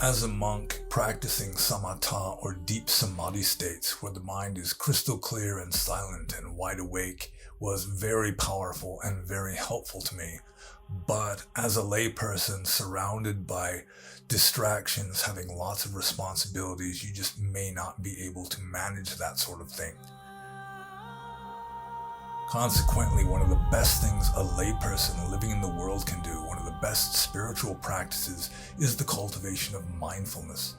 As a monk, practicing samatha or deep samadhi states where the mind is crystal clear and silent and wide awake was very powerful and very helpful to me. But as a layperson surrounded by distractions, having lots of responsibilities, you just may not be able to manage that sort of thing. Consequently, one of the best things a layperson living in the world can do, one of the best spiritual practices, is the cultivation of mindfulness.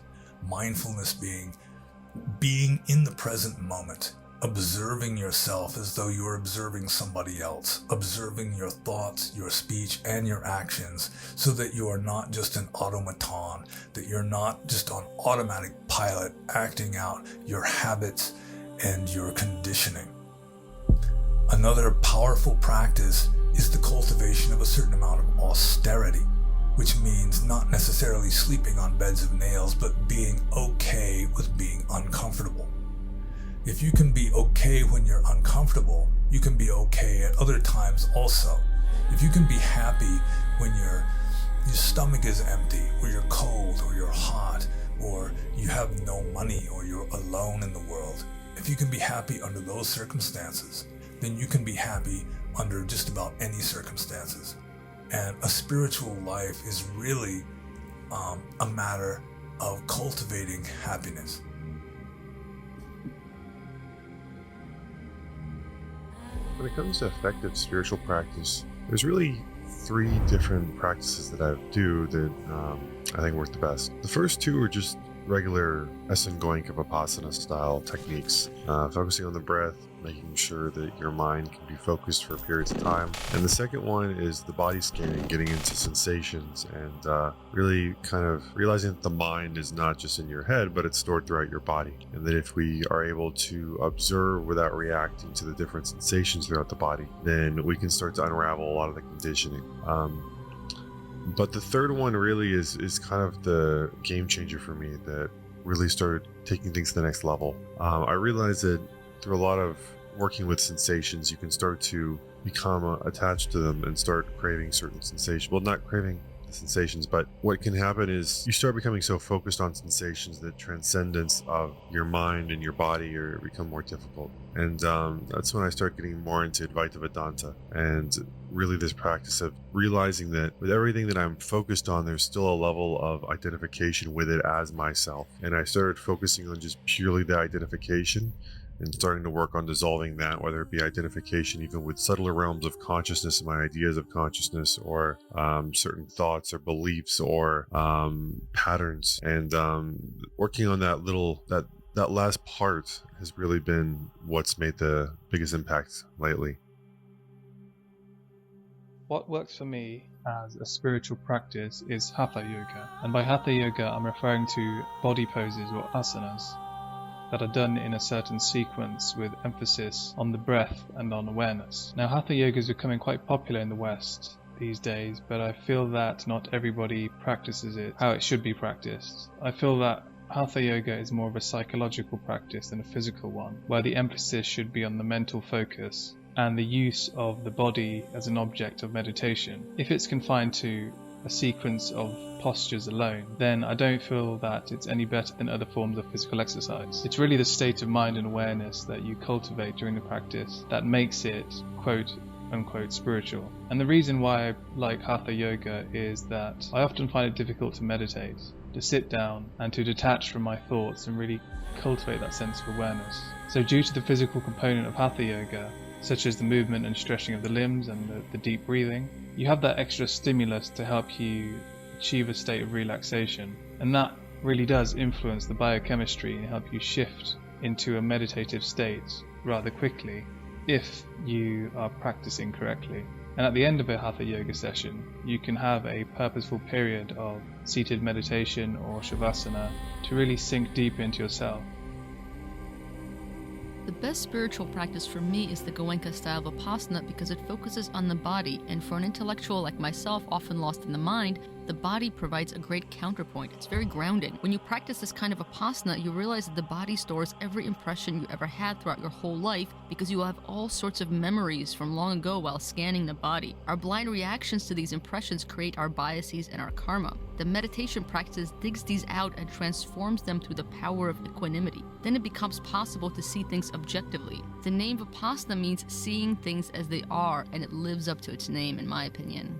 Mindfulness being in the present moment, observing yourself as though you are observing somebody else, observing your thoughts, your speech, and your actions, so that you are not just an automaton, that you're not just on automatic pilot acting out your habits and your conditioning. Another powerful practice is the cultivation of a certain amount of austerity, which means not necessarily sleeping on beds of nails, but being okay with being uncomfortable. If you can be okay when you're uncomfortable, you can be okay at other times also. If you can be happy when your stomach is empty, or you're cold, or you're hot, or you have no money, or you're alone in the world, if you can be happy under those circumstances, then you can be happy under just about any circumstances. And a spiritual life is really a matter of cultivating happiness. When it comes to effective spiritual practice, there's really 3 different practices that I do that I think work the best. The first 2 are just regular Goenka Vipassana style techniques, focusing on the breath, making sure that your mind can be focused for periods of time. And the second one is the body scanning, getting into sensations and really kind of realizing that the mind is not just in your head, but it's stored throughout your body. And that if we are able to observe without reacting to the different sensations throughout the body, then we can start to unravel a lot of the conditioning. But the third one really is kind of the game changer for me that really started taking things to the next level. I realized that through a lot of working with sensations, you can start to become attached to them and start craving certain sensations. Well, not craving the sensations, but what can happen is you start becoming so focused on sensations that transcendence of your mind and your body become more difficult. And that's when I start getting more into Advaita Vedanta and really this practice of realizing that with everything that I'm focused on, there's still a level of identification with it as myself. And I started focusing on just purely the identification and starting to work on dissolving that, whether it be identification even with subtler realms of consciousness and my ideas of consciousness, or certain thoughts or beliefs or patterns. And working on that last part has really been what's made the biggest impact lately. What works for me as a spiritual practice is Hatha Yoga. And by Hatha Yoga, I'm referring to body poses or asanas that are done in a certain sequence with emphasis on the breath and on awareness. Now, Hatha Yoga is becoming quite popular in the West these days, but I feel that not everybody practices it how it should be practiced. I feel that Hatha Yoga is more of a psychological practice than a physical one, where the emphasis should be on the mental focus and the use of the body as an object of meditation. If it's confined to a sequence of postures alone, then I don't feel that it's any better than other forms of physical exercise. It's really the state of mind and awareness that you cultivate during the practice that makes it quote unquote spiritual. And the reason why I like Hatha Yoga is that I often find it difficult to meditate, to sit down and to detach from my thoughts and really cultivate that sense of awareness. So due to the physical component of Hatha Yoga, such as the movement and stretching of the limbs and the deep breathing, you have that extra stimulus to help you achieve a state of relaxation. And that really does influence the biochemistry and help you shift into a meditative state rather quickly if you are practicing correctly. And at the end of a Hatha Yoga session, you can have a purposeful period of seated meditation or shavasana to really sink deep into yourself. The best spiritual practice for me is the Goenka style of Vipassana because it focuses on the body, and for an intellectual like myself, often lost in the mind, the body provides a great counterpoint. It's very grounding. When you practice this kind of Vipassana, you realize that the body stores every impression you ever had throughout your whole life because you have all sorts of memories from long ago while scanning the body. Our blind reactions to these impressions create our biases and our karma. The meditation practice digs these out and transforms them through the power of equanimity. Then it becomes possible to see things objectively. The name Vipassana means seeing things as they are, and it lives up to its name, in my opinion.